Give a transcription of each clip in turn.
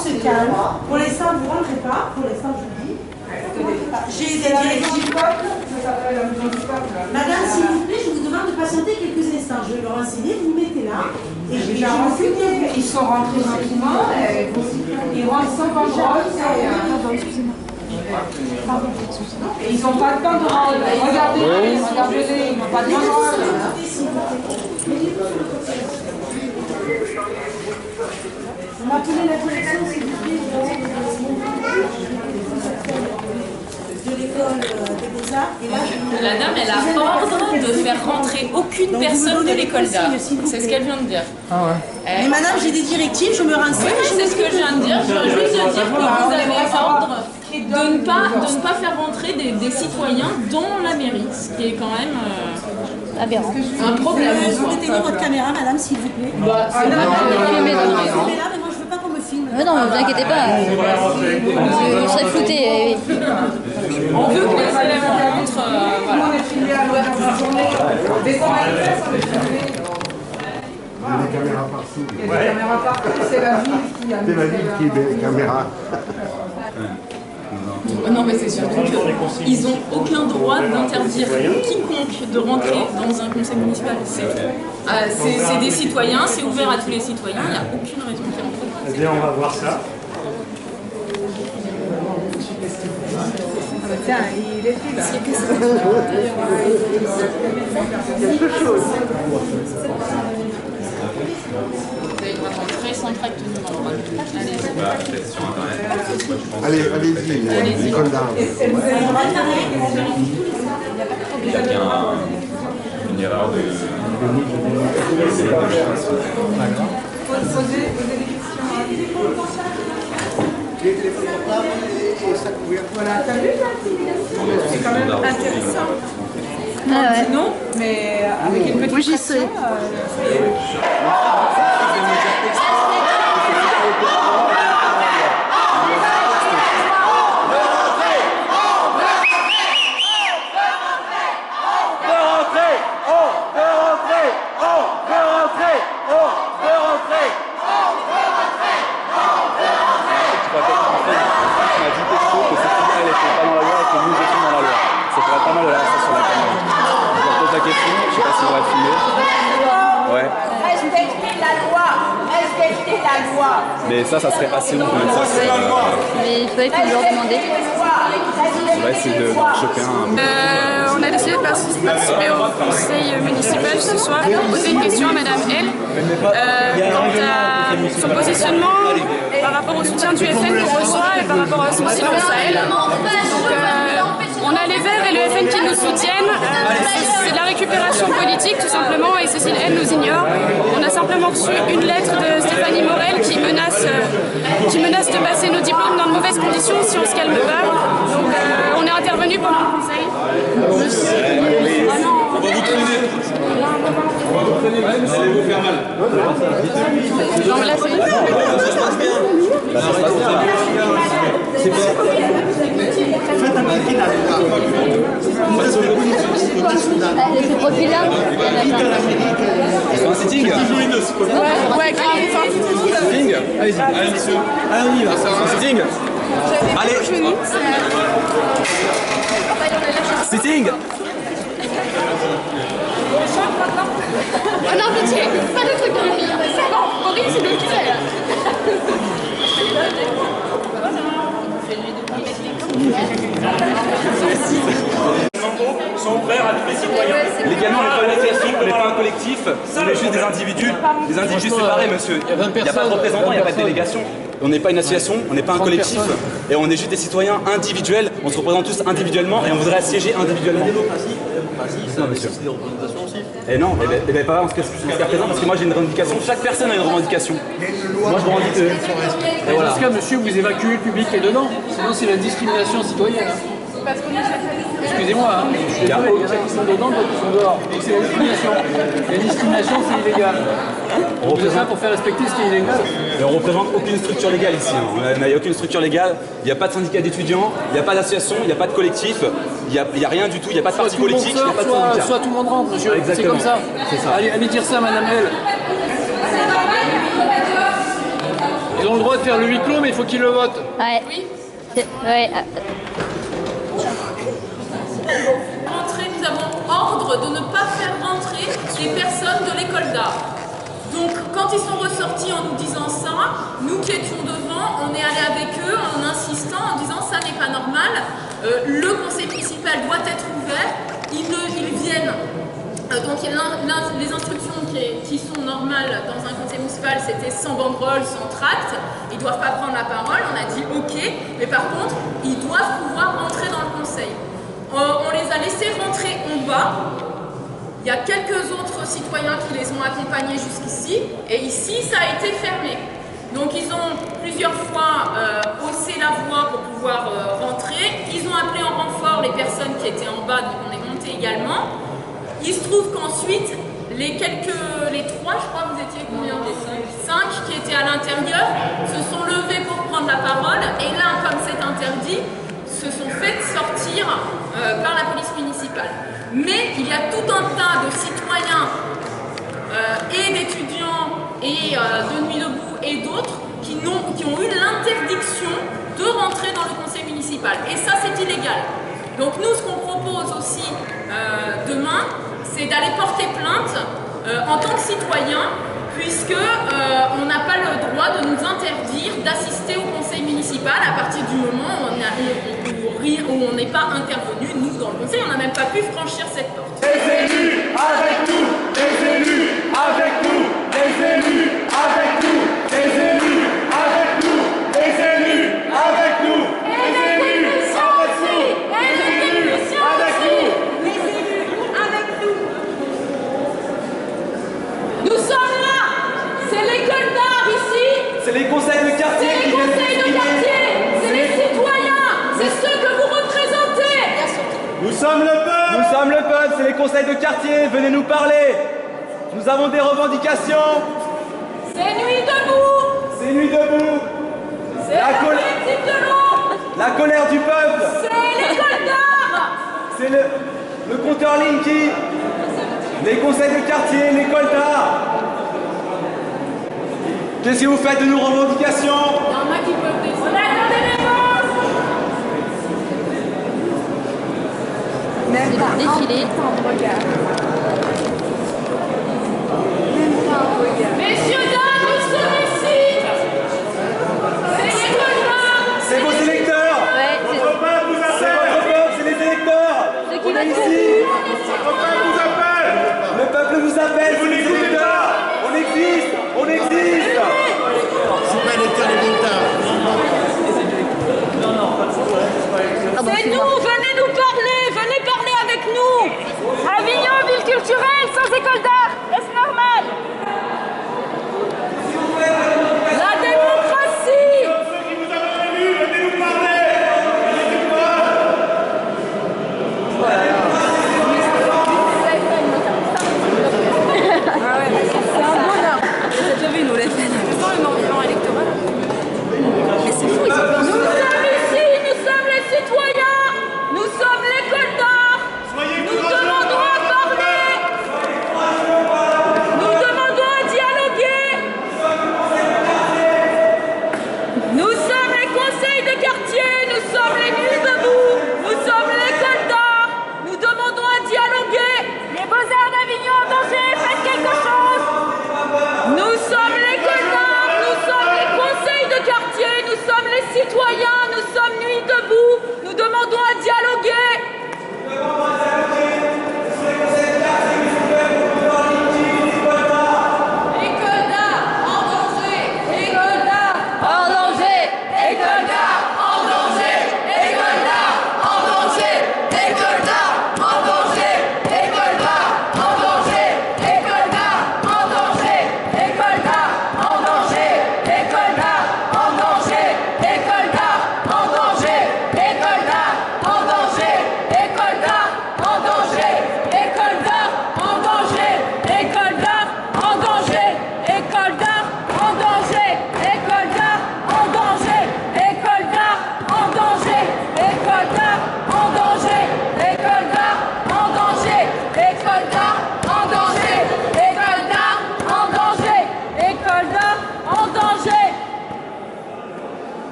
se calme. Pour l'instant, vous ne rentrez pas. Pour l'instant, je vous dis. J'ai des directives. Madame, s'il vous plaît, je vous demande de patienter quelques instants. Je vais leur enseigner, vous vous mettez là. Et je vais m'occupe. Ils sont rentrés gentiment. Ils rentrent sans contrôle. Et ils n'ont pas le temps de rentrer. Regardez-les, ils n'ont pas le temps de rentrer. On va tourner la direction, s'il vous plaît, de l'école des Beaux-Arts. La dame, elle a ordre de faire rentrer aucune personne de l'école d'art. C'est ce qu'elle vient de dire. Ah ouais. Mais madame, j'ai des directives, je me renseigne. Oui, c'est ce que je viens de dire. Je veux juste dire que vous avez ordre de ne pas faire rentrer des citoyens dans la mairie, ce qui est quand même aberrant. Un problème. Vous mettez votre caméra, madame, s'il vous plaît. C'est là, mais moi je veux pas qu'on me filme. Non, ne vous inquiétez pas. Vous serez flouté. On veut que les élèves rentrent. Voilà. Il y a des caméras partout. Il y a des caméras partout, c'est la ville qui a mis. C'est la ville qui met les caméras. Non, mais c'est surtout qu'ils n'ont aucun droit d'interdire quiconque de rentrer dans un conseil municipal. C'est des citoyens, c'est ouvert à tous les citoyens, il n'y a aucune raison qu'ils rentrent. Eh bien, on va voir ça. Tiens, il est plus là. Vous avez le droit de rentrer sans tract numéro. Allez, allez-y, l'école d'art. Il y a bien une erreur de... Poser des questions. Les téléphones portables et ça couvert. Voilà, t'as vu là? C'est quand même intéressant. Ah ouais. Non, mais avec une petite Moi, j'y pression, serai. Pas mal de la sur la caméra. Je leur pose la question, je sais pas si on va filmer. Ouais. Respectez la loi. Respectez la loi. Mais ça serait assez long quand même. Ça, Mais il faut leur demander. on va essayer de choper un. On a décidé de participer au conseil municipal ce soir pour poser une question à Madame L. Quant à son positionnement par rapport au soutien du FN qu'on reçoit et par rapport à son silence à elle. On a les Verts et le FN qui nous soutiennent. C'est de la récupération politique tout simplement et Cécile L nous ignore. On a simplement reçu une lettre de Stéphanie Morel qui menace de passer nos diplômes dans de mauvaises conditions si on se calme pas. Donc on est intervenu pendant le conseil. On va vous traîner. On va vous traîner, vous allez vous faire mal. Non mais là c'est... Ça se passe bien. Ça se passe bien. C'est bon. Faites un petit là. Ce profil-là, C'est un sitting. Ouais, Sitting. Allez-y. Allez, monsieur. Allez, on y va. C'est un sitting. Allez. Sitting. Oh non, pitié, pas de trucs de filles. C'est bon, Maurice, c'est le cul là. Sont ouverts à tous les citoyens. Légalement, on n'est pas une association, on n'est pas un collectif, on est juste des individus séparés, monsieur. Il n'y a pas de représentants, il n'y a pas de délégation. On n'est pas une association, on n'est pas un collectif, et on est juste des citoyens individuels. On se représente tous individuellement et on voudrait siéger individuellement. Non, monsieur. Et non, et bien pas en ce cas présent, parce que moi j'ai une revendication. Chaque personne a une revendication. Moi je revendique. Et voilà. Dans ce cas, monsieur, vous évacuez le public qui est dedans. Sinon, c'est la discrimination citoyenne. Excusez-moi, hein. Je suis désolé, il y en a qui sont dedans, d'autres qui sont dehors. Donc c'est la discrimination. La discrimination, c'est illégal. On fait ça pour faire respecter ce qui est illégal. Et on représente aucune structure légale ici. Il n'y a aucune structure légale. Il n'y a pas de syndicat d'étudiants, il n'y a pas d'association, il n'y a pas de collectif, il n'y a rien du tout, il n'y a pas de parti politique, il n'y a pas de syndicat. Soit tout le monde rentre, monsieur. C'est comme ça. C'est ça. Allez dire ça à Madame L. Ils ont le droit de faire le huis clos, mais il faut qu'ils le votent. Ouais. Oui. Ouais. Nous avons ordre de ne pas faire rentrer des personnes de l'école d'art. Donc quand ils sont ressortis en nous disant ça, nous qui étions devant, on est allé avec eux en insistant, en disant ça n'est pas normal, le conseil municipal doit être ouvert, ils viennent. Donc les instructions qui sont normales dans un conseil municipal, c'était sans banderole, sans tract, ils ne doivent pas prendre la parole, on a dit ok, mais par contre, ils doivent pouvoir entrer dans le conseil. On les a laissés rentrer en bas. Il y a quelques autres citoyens qui les ont accompagnés jusqu'ici, et ici, ça a été fermé. Donc ils ont plusieurs fois haussé la voix pour pouvoir rentrer. Ils ont appelé en renfort les personnes qui étaient en bas, donc on est monté également. Il se trouve qu'ensuite, les trois, je crois que vous étiez combien? 5 qui étaient à l'intérieur, se sont levés pour prendre la parole, et là, comme c'est interdit, se sont fait sortir par la police municipale. Mais il y a tout un tas de citoyens et d'étudiants et de Nuit debout et d'autres qui ont eu l'interdiction de rentrer dans le conseil municipal. Et ça, c'est illégal. Donc nous, ce qu'on propose aussi demain, c'est d'aller porter plainte en tant que citoyen, puisque on n'a pas le droit de nous interdire d'assister au conseil municipal à partir du moment où on n'est pas intervenu, nous, dans le conseil, on n'a même pas pu franchir cette porte. Les élus avec nous, les élus avec nous, les élus avec nous, les élus avec nous, les élus avec nous, les élus avec nous, les élus avec nous, Les élus avec nous. Nous sommes là. C'est l'école d'art ici. C'est les conseils de quartier C'est les qui viennent conseils de s'exprimer. quartier. C'est les citoyens. C'est ceux que vous représentez. Nous sommes le peuple. Nous sommes le peuple, c'est les conseils de quartier, venez nous parler. Nous avons des revendications. C'est Nuit debout. C'est Nuit debout. C'est le collectif de l'ombre. La colère du peuple. C'est l'école d'art. C'est le compteur Linky. Les conseils de quartier, l'école d'art. Qu'est-ce que vous faites de nos revendications? Il y en a qui peuvent descendre. On attend des réponses. C'est le défilé. Messieurs, dames, nous sommes ici. C'est l'école d'art. C'est vos électeurs. Ouais, Notre peuple vous C'est appelle. votre peuple, c'est les électeurs. c'est qui On va est se ici. Notre peuple vous appelle. Le peuple vous appelle, Vous c'est les n'écoutez électeurs. pas. On existe, on existe. C'est pas l'électeur des militants. C'est nous, venez nous parler, venez parler avec nous. Avignon, ville culturelle, sans école d'art, est-ce normal?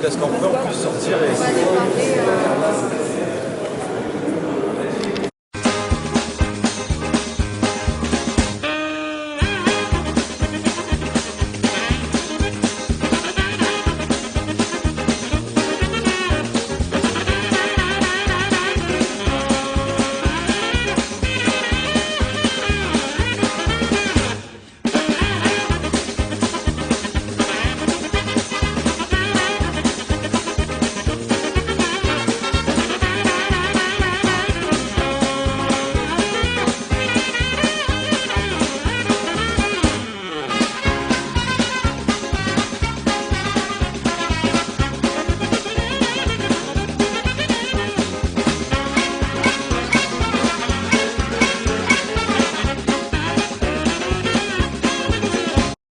jusqu'à ce qu'enfin on puisse sortir et essayer.